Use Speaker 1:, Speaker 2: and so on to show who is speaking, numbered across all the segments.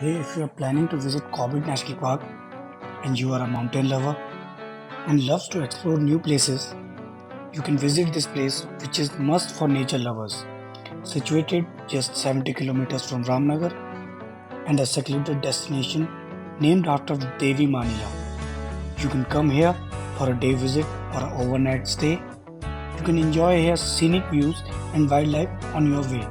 Speaker 1: Hey, if you are planning to visit Corbett National Park and you are a mountain lover and loves to explore new places, you can visit this place which is must for nature lovers. Situated just 70 kilometers from Ramnagar and a secluded destination named after Devi Manila. You can come here for a day visit or an overnight stay. You can enjoy here scenic views and wildlife on your way.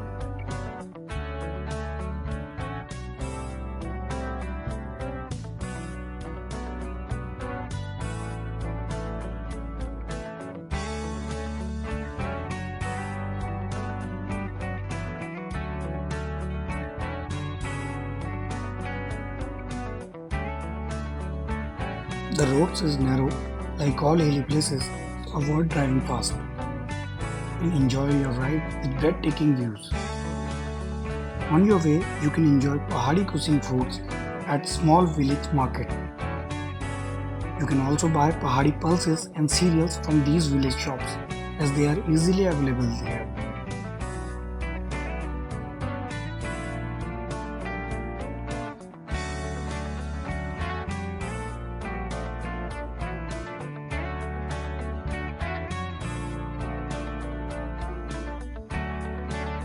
Speaker 1: The roads is narrow, like all hilly places, so avoid driving fast and enjoy your ride with breathtaking views. On your way, you can enjoy Pahadi cuisine foods at small village market. You can also buy Pahadi pulses and cereals from these village shops as they are easily available here.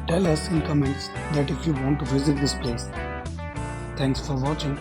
Speaker 1: Tell us in comments that if you want to visit this place. Thanks for watching.